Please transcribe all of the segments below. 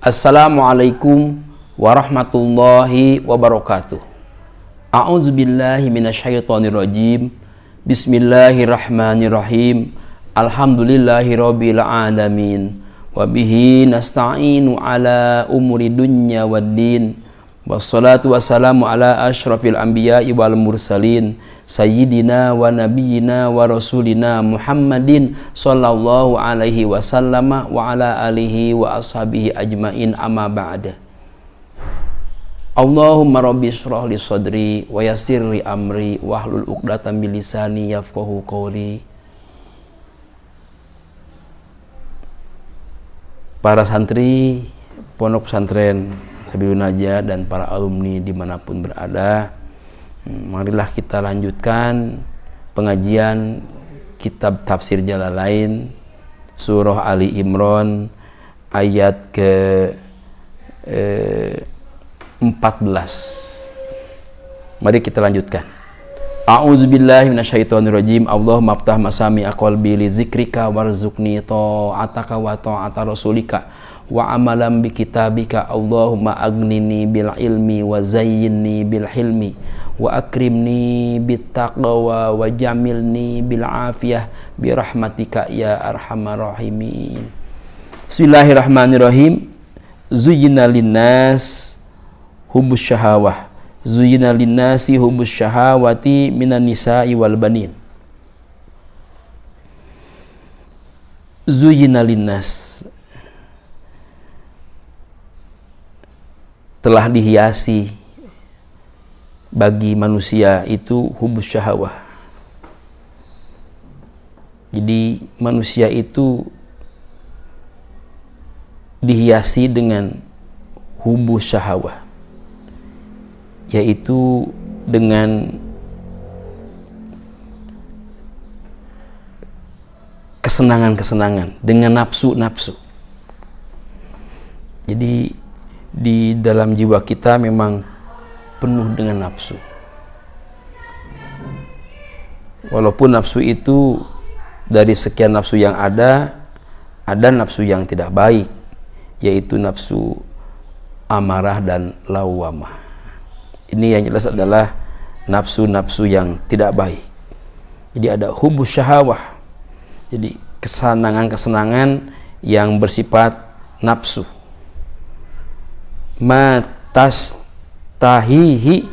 Assalamualaikum warahmatullahi wabarakatuh. A'udzubillahi minasyaitonirrajim. Bismillahirrahmanirrahim. Alhamdulillahirabbil alamin. Wabihi nasta'inu ala umuri dunya waddin. Wassalatu wassalamu ala asyrafil anbiya'i wal mursalin sayyidina wa nabiyyina wa rasulina Muhammadin sallallahu alaihi wasallama wa ala alihi wa ashabihi ajmain, amma ba'da. Allahumma rabbi shrah li sadri wa yassir li amri wahlul 'uqdatam min lisani yafqahu qawli. Para santri Pondok Pesantren Sabilun Najah dan para alumni dimanapun berada, marilah kita lanjutkan pengajian kitab tafsir Jalalain surah Ali Imran ayat ke 14. Mari kita lanjutkan. A'udzubillahi minasyaitonirrajim. Allahumma aftah masami'a qalbi li zikrika warzuqni ta'ataka wa ta'ata rasulika wa amalan bi kitabika. Allahumma agnini bil ilmi wa zayyinni bil hilmi wa akrimni bit taqwa wa jamilni bil afiyah bi rahmatika ya arhamar rahimin. Bismillahirrahmanirrahim. Zuyyina linnas hubbus syahawah. Zuyyina linnasi hubbus syahawati minan nisa'i wal banin. Zuyyina linnas, telah dihiasi bagi manusia itu hubbus syahawah. Jadi manusia itu dihiasi dengan hubbus syahawah, yaitu dengan kesenangan-kesenangan, dengan nafsu-nafsu. Jadi di dalam jiwa kita memang penuh dengan nafsu. Walaupun nafsu itu dari sekian nafsu yang ada nafsu yang tidak baik, yaitu nafsu amarah dan lawamah. Ini yang jelas adalah nafsu-nafsu yang tidak baik. Jadi ada hubbus syahawah, jadi kesenangan-kesenangan yang bersifat nafsu. Matas tahihi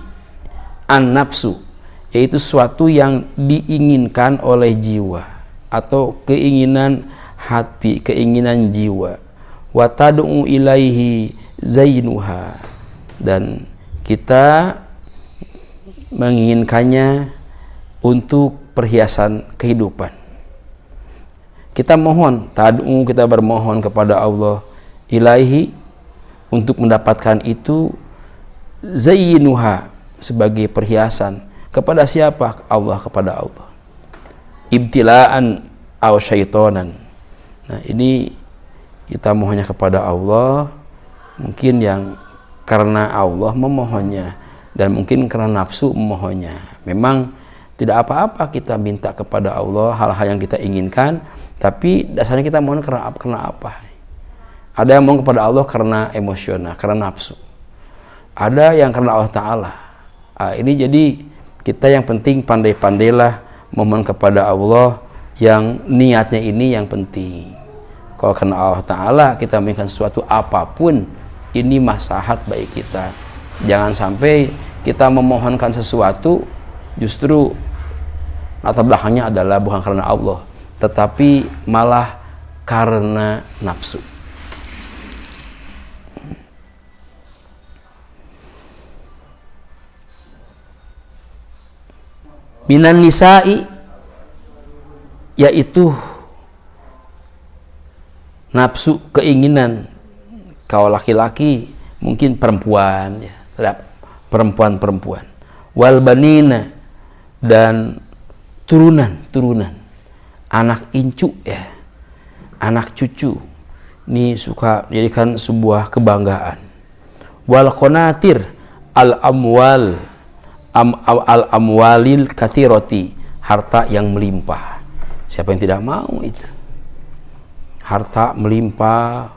an nafsu, yaitu sesuatu yang diinginkan oleh jiwa atau keinginan hati, keinginan jiwa. Wa tad'u ilaihi zainuha, dan kita menginginkannya untuk perhiasan kehidupan. Kita mohon, tad'u, kita bermohon kepada Allah, ilaihi, untuk mendapatkan itu, zayyinuha, sebagai perhiasan. Kepada siapa? Allah, kepada Allah. Ibtilaan aw syaitonan. Nah, ini kita mohonnya kepada Allah, mungkin yang karena Allah memohonnya, dan mungkin karena nafsu memohonnya. Memang tidak apa-apa kita minta kepada Allah hal-hal yang kita inginkan, tapi dasarnya kita mohon karena apa? Ada yang mohon kepada Allah karena emosional, karena nafsu. Ada yang karena Allah Ta'ala. Ini jadi kita yang penting pandai-pandailah mohon kepada Allah yang niatnya ini yang penting. Kalau karena Allah Ta'ala kita menginginkan sesuatu apapun, ini maslahat bagi kita. Jangan sampai kita memohonkan sesuatu justru latar belakangnya adalah bukan karena Allah, tetapi malah karena nafsu. Minan nisa'i, yaitu nafsu, keinginan. Kalau laki-laki mungkin perempuan, ya, terhadap perempuan-perempuan. Wal banina, dan turunan, anak incu, ya, anak cucu. Ini suka menjadikan sebuah kebanggaan. Wal qanatir al amwal al amwalil kathirati, harta yang melimpah. Siapa yang tidak mau itu? Harta melimpah,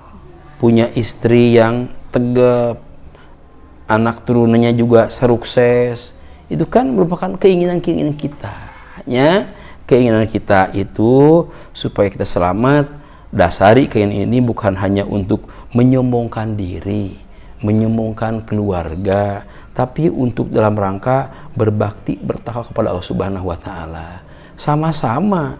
punya istri yang tegap, anak turunannya juga sukses, itu kan merupakan keinginan-keinginan kita. Hanya keinginan kita itu supaya kita selamat, dasari keinginan ini bukan hanya untuk menyombongkan diri, menyombongkan keluarga, tapi untuk dalam rangka berbakti, bertakwa kepada Allah Subhanahu wa taala. Sama-sama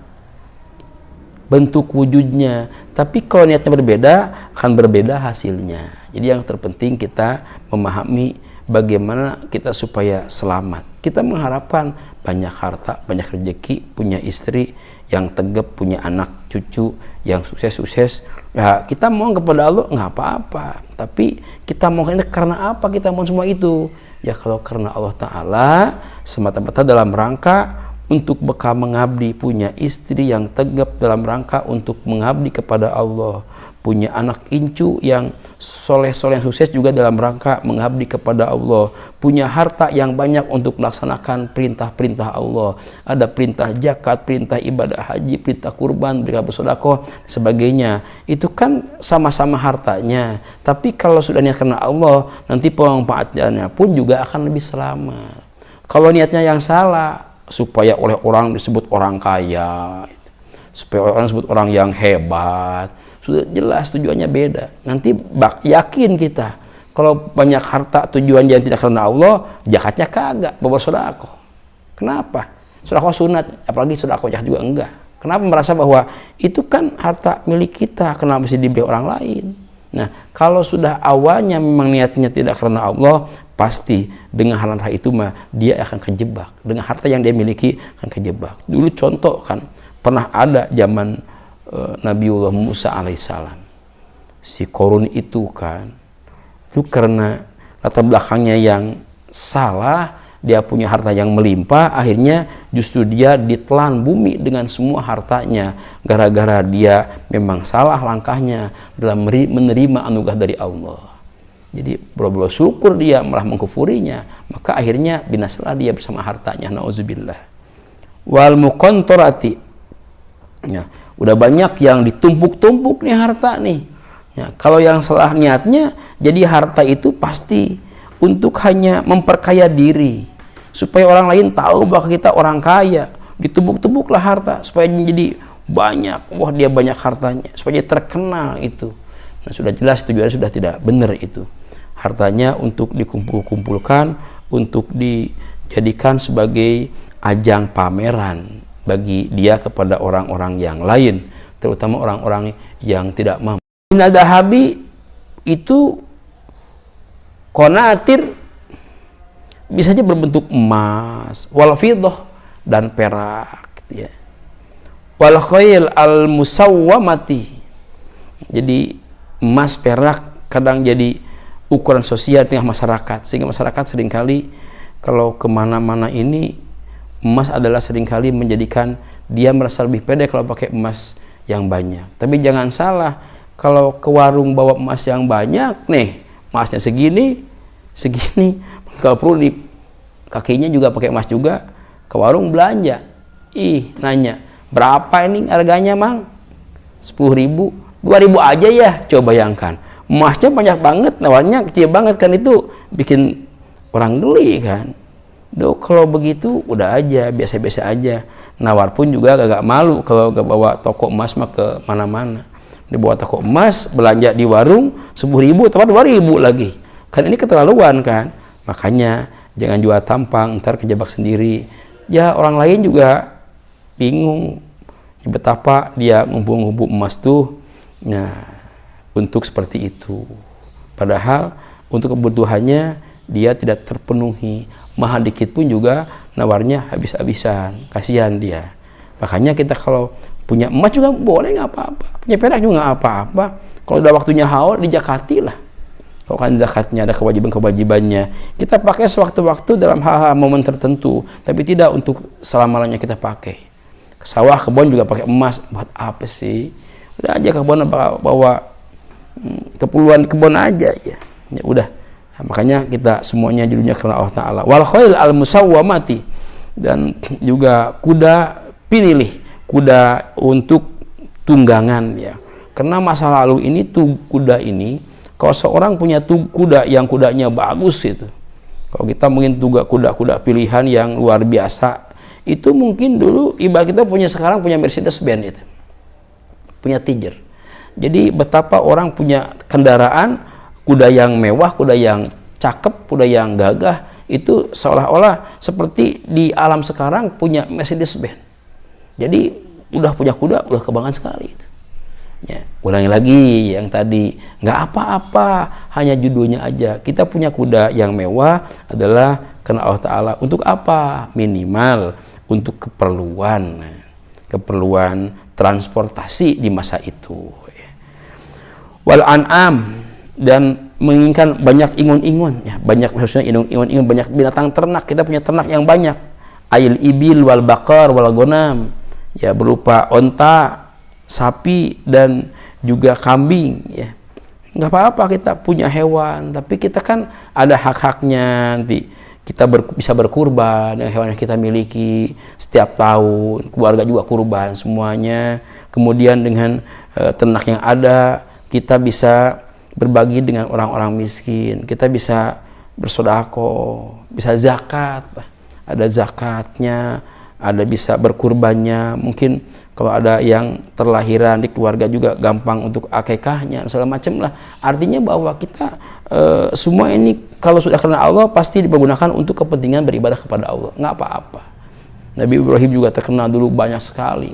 bentuk wujudnya, tapi kalau niatnya berbeda akan berbeda hasilnya. Jadi yang terpenting kita memahami bagaimana kita supaya selamat. Kita mengharapkan banyak harta, banyak rezeki, punya istri yang tegap, punya anak cucu yang sukses-sukses. Ya, kita mohon kepada Allah nggak apa-apa, tapi kita mohon karena apa kita mohon semua itu? Ya kalau karena Allah Ta'ala, semata-mata dalam rangka untuk bekal mengabdi, punya istri yang tegap dalam rangka untuk mengabdi kepada Allah, punya anak incu yang soleh-soleh yang sukses juga dalam rangka mengabdi kepada Allah, punya harta yang banyak untuk melaksanakan perintah-perintah Allah, ada perintah zakat, perintah ibadah haji, perintah kurban, perintah bersedekah, sebagainya. Itu kan sama-sama hartanya, tapi kalau sudah niat karena Allah, nanti pemanfaatnya pun juga akan lebih selamat. Kalau niatnya yang salah, supaya oleh orang disebut orang kaya, supaya orang disebut orang yang hebat, sudah jelas tujuannya beda. Nanti yakin kita kalau banyak harta tujuannya yang tidak karena Allah, zakatnya kagak, bawa sedekah. Kenapa? Sedekah sunat, apalagi sedekah zakat juga enggak. Kenapa merasa bahwa itu kan harta milik kita, kenapa mesti dibeli orang lain? Nah, kalau sudah awalnya memang niatnya tidak karena Allah, pasti dengan harta itu mah dia akan kejebak. Dengan harta yang dia miliki akan kejebak. Dulu contoh kan, pernah ada zaman Nabiullah Musa alaihissalam. Si Korun itu kan, itu karena latar belakangnya yang salah, dia punya harta yang melimpah, akhirnya justru dia ditelan bumi dengan semua hartanya gara-gara dia memang salah langkahnya dalam menerima anugerah dari Allah. Jadi berburu syukur dia malah mengkufurinya, maka akhirnya binasalah dia bersama hartanya. Nauzubillah. Wal muqantarati. Ya, udah banyak yang ditumpuk-tumpuk nih harta nih. Ya, kalau yang salah niatnya, jadi harta itu pasti untuk hanya memperkaya diri, supaya orang lain tahu bahwa kita orang kaya. Ditumpuk-tumpuklah harta supaya jadi banyak. Wah, dia banyak hartanya, supaya terkenal itu. Nah, sudah jelas tujuannya sudah tidak benar itu. Hartanya untuk dikumpul-kumpulkan, untuk dijadikan sebagai ajang pameran bagi dia kepada orang-orang yang lain, terutama orang-orang yang tidak mampu. Dahabi itu konatir bisa saja berbentuk emas, wal fiddah dan perak gitu ya. Wal khail al musawwamati. Jadi emas, perak kadang jadi ukuran sosial di tengah masyarakat, sehingga masyarakat seringkali kalau kemana-mana ini emas adalah seringkali menjadikan dia merasa lebih pede kalau pakai emas yang banyak. Tapi jangan salah, kalau ke warung bawa emas yang banyak nih, emasnya segini, kalau perlu di kakinya juga pakai emas juga, ke warung belanja, nanya, berapa ini harganya mang? 10.000, 2.000 aja ya, coba bayangkan. Emasnya banyak banget, nawarnya kecil banget kan, itu bikin orang geli kan. Kalau begitu udah aja, biasa-biasa aja. Nawar pun juga agak malu kalau gak bawa toko emas mah ke mana-mana. Dibawa toko emas, belanja di warung 10.000, tepat 2.000 lagi. Kan ini keterlaluan kan. Makanya jangan jual tampang, ntar kejebak sendiri. Ya orang lain juga bingung betapa dia ngumpul-ngumpul emas tuh. Nah, untuk seperti itu, padahal untuk kebutuhannya dia tidak terpenuhi, mahal dikit pun juga nawarnya habis-habisan, kasihan dia. Makanya kita kalau punya emas juga boleh nggak apa-apa, punya perak juga nggak apa-apa. Kalau udah waktunya haul dijakati lah. Kalau kan zakatnya ada kewajiban-kewajibannya, kita pakai sewaktu-waktu dalam hal-hal momen tertentu, tapi tidak untuk selama-lamanya kita pakai. Ke sawah, kebun juga pakai emas, buat apa sih? Udah aja kebun bawa keperluan kebun aja ya udah. Nah, makanya kita semuanya judulnya karena Allah Ta'ala. Wal khail al musawwamati, dan juga kuda pilih, kuda untuk tunggangan ya, Karena masa lalu ini tuh kuda ini, kalau seorang punya kuda yang kudanya bagus itu, kalau kita mungkin juga kuda-kuda pilihan yang luar biasa, itu mungkin dulu ibarat kita sekarang punya Mercedes-Benz itu, punya Tiger. Jadi betapa orang punya kendaraan, kuda yang mewah, kuda yang cakep, kuda yang gagah, itu seolah-olah seperti di alam sekarang punya Mercedes-Benz. Jadi udah punya kuda, udah kebanggaan sekali itu. Ya, ulangi lagi yang tadi, nggak apa-apa, hanya judulnya aja. Kita punya kuda yang mewah adalah karena Allah Ta'ala. Untuk apa? Minimal untuk keperluan transportasi di masa itu. Wal an'am, dan menginginkan banyak ingun-ingun, ya, banyak maksudnya ingun-ingun, banyak binatang ternak. Kita punya ternak yang banyak. Ail ibil wal bakar wal gonam, ya, berupa onta, sapi, dan juga kambing, ya. Nggak apa-apa kita punya hewan, tapi kita kan ada hak-haknya. Nanti kita bisa berkurban dengan hewan yang kita miliki setiap tahun, keluarga juga kurban semuanya. Kemudian dengan ternak yang ada, kita bisa berbagi dengan orang-orang miskin, kita bisa bersedekah, bisa zakat, ada zakatnya, ada bisa berkurbannya. Mungkin kalau ada yang terlahiran di keluarga juga gampang untuk akikahnya, segala macam lah. Artinya bahwa kita semua ini kalau sudah kenal Allah pasti dipergunakan untuk kepentingan beribadah kepada Allah, nggak apa-apa. Nabi Ibrahim juga terkenal dulu banyak sekali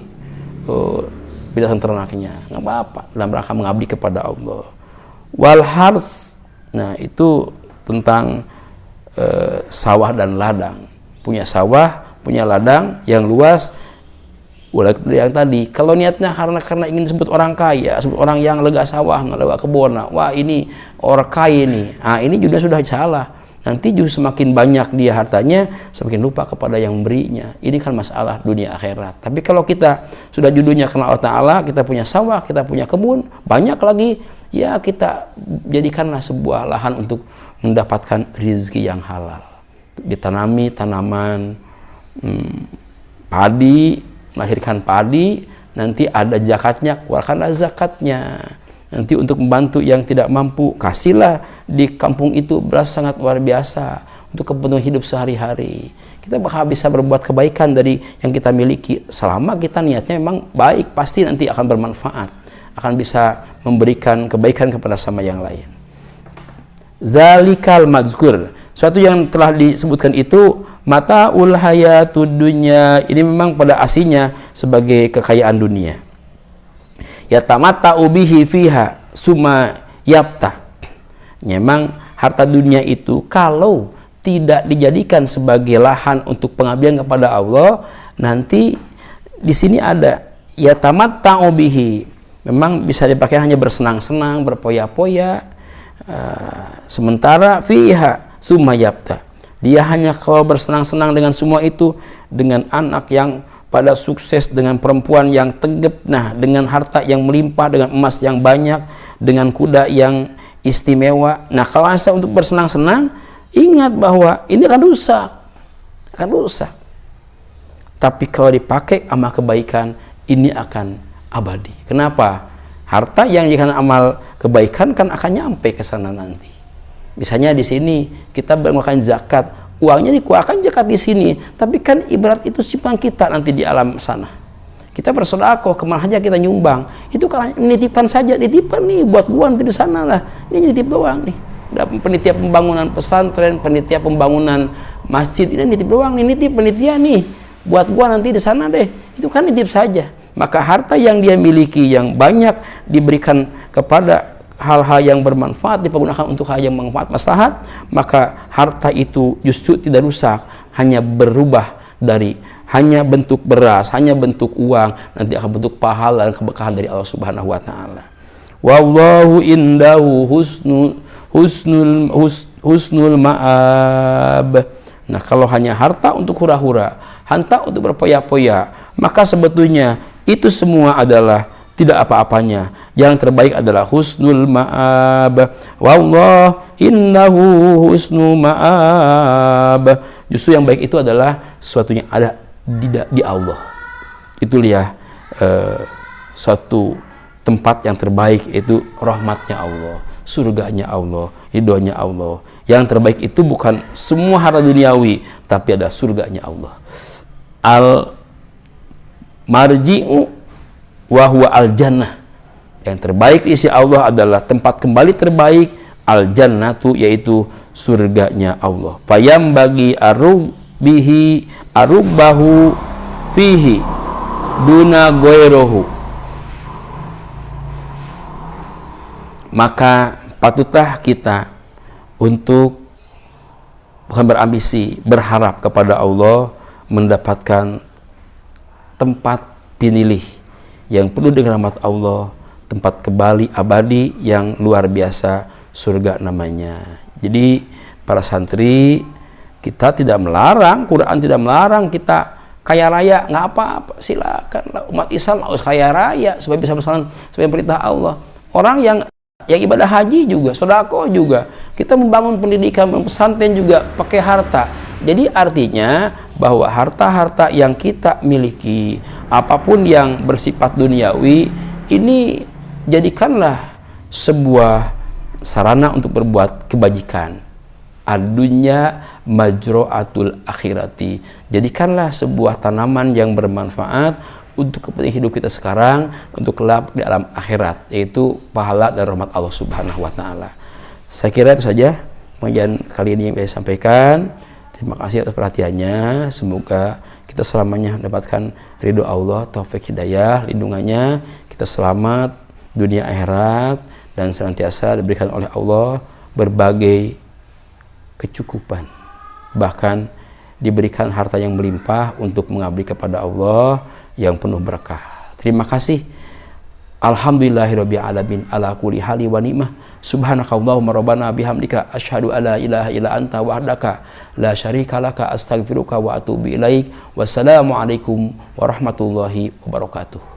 binatang ternaknya, nggak apa-apa dalam rangka mengabdi kepada Allah. Wal hars, nah itu tentang sawah dan ladang. Punya sawah, punya ladang yang luas. Boleh yang tadi, kalau niatnya karena ingin disebut orang kaya, sebut orang yang lega sawah, lega kebun, wah ini orang kaya nih. Ah, ini juga sudah salah. Nanti justru semakin banyak dia hartanya, semakin lupa kepada yang memberinya. Ini kan masalah dunia akhirat. Tapi kalau kita sudah judulnya karena Allah Ta'ala, kita punya sawah, kita punya kebun, banyak lagi, ya kita jadikanlah sebuah lahan untuk mendapatkan rezeki yang halal. Ditanami tanaman padi, melahirkan padi, nanti ada zakatnya, keluarkanlah zakatnya. Nanti untuk membantu yang tidak mampu, kasihlah di kampung itu beras sangat luar biasa untuk kebutuhan hidup sehari-hari. Kita bakal bisa berbuat kebaikan dari yang kita miliki selama kita niatnya memang baik, pasti nanti akan bermanfaat, akan bisa memberikan kebaikan kepada sama yang lain. Zalikal mazkur, suatu yang telah disebutkan itu mataul hayatud dunya, ini memang pada aslinya sebagai kekayaan dunia. Yatamatta'u bihi fiha summa yafta. Memang harta dunia itu kalau tidak dijadikan sebagai lahan untuk pengabdian kepada Allah, nanti di sini ada yatamatta'u bihi, memang bisa dipakai hanya bersenang-senang, berpoya-poya. Sementara fiha summa yabta, dia hanya kalau bersenang-senang dengan semua itu, dengan anak yang pada sukses, dengan perempuan yang tegap, nah dengan harta yang melimpah, dengan emas yang banyak, dengan kuda yang istimewa. Nah kalau asa untuk bersenang-senang, ingat bahwa ini akan rusak. Tapi kalau dipakai amal kebaikan, ini akan abadi. Kenapa? Harta yang jika amal kebaikan kan akan nyampe ke sana nanti. Misalnya di sini kita melakukan zakat, uangnya dikeluarkan zakat di sini, tapi kan ibarat itu simpan kita nanti di alam sana. Kita bersedekah, kemana aja kita nyumbang, itu kan nitipan saja, nitipan nih buat gua nanti di sana lah. Ini nitip doang nih. Ada penitia pembangunan pesantren, penitia pembangunan masjid, ini nitip doang nih, nitip penitia nih buat gua nanti di sana deh. Itu kan nitip saja. Maka harta yang dia miliki yang banyak diberikan kepada hal-hal yang bermanfaat, dipergunakan untuk hal yang bermanfaat, maslahat, maka harta itu justru tidak rusak, hanya berubah dari hanya bentuk beras, hanya bentuk uang, nanti akan bentuk pahala dan keberkahan dari Allah Subhanahu wa taala. Wallahu indahu husnul ma'ab. Nah, kalau hanya harta untuk hura-hura, harta untuk berpoya-poya, maka sebetulnya itu semua adalah tidak apa-apanya. Yang terbaik adalah husnul ma'ab. Wallahu innahu husnul ma'ab. Justru yang baik itu adalah sesuatu yang ada di Allah. Itu dia suatu tempat yang terbaik, itu rahmatnya Allah, surganya Allah, ridhonya Allah. Yang terbaik itu bukan semua harta duniawi, tapi ada surganya Allah. Al marji'u wa huwa al jannah. Yang terbaik di sisi Allah adalah tempat kembali terbaik, al jannatu, yaitu surganya Allah. Fayam bagi arubihi arubahu fihi duna goirohu. Maka patutlah kita untuk bukan berambisi, berharap kepada Allah mendapatkan tempat pinilih yang penuh dengan rahmat Allah, tempat kembali abadi yang luar biasa, surga namanya. Jadi para santri, kita tidak melarang, Quran tidak melarang kita kaya raya, nggak apa-apa, silakan. Umat Islam harus kaya raya supaya bisa bersama sebagai perintah Allah. Orang yang ibadah haji juga, sedekah juga, kita membangun pendidikan, pesantren juga pakai harta. Jadi artinya bahwa harta-harta yang kita miliki, apapun yang bersifat duniawi, ini jadikanlah sebuah sarana untuk berbuat kebajikan. Ad-dunya majro'atul akhirati. Jadikanlah sebuah tanaman yang bermanfaat untuk kepentingan hidup kita sekarang, untuk kelak di alam akhirat, yaitu pahala dan rahmat Allah Subhanahu wa taala. Saya kira itu saja pengajian kali ini yang saya sampaikan. Terima kasih atas perhatiannya. Semoga kita selamanya mendapatkan ridho Allah, taufik hidayah, lindungannya. Kita selamat dunia akhirat dan senantiasa diberikan oleh Allah berbagai kecukupan, bahkan diberikan harta yang melimpah untuk mengabdi kepada Allah yang penuh berkah. Terima kasih. Alhamdulillahirabbil alamin ala kulli hali wa ni'mah. Subhanakallahumma rabbana bihamdika asyhadu alla ilaha illa anta wahdaka la syarika laka astaghfiruka wa atubu ilaik. Wassalamualaikum warahmatullahi wabarakatuh.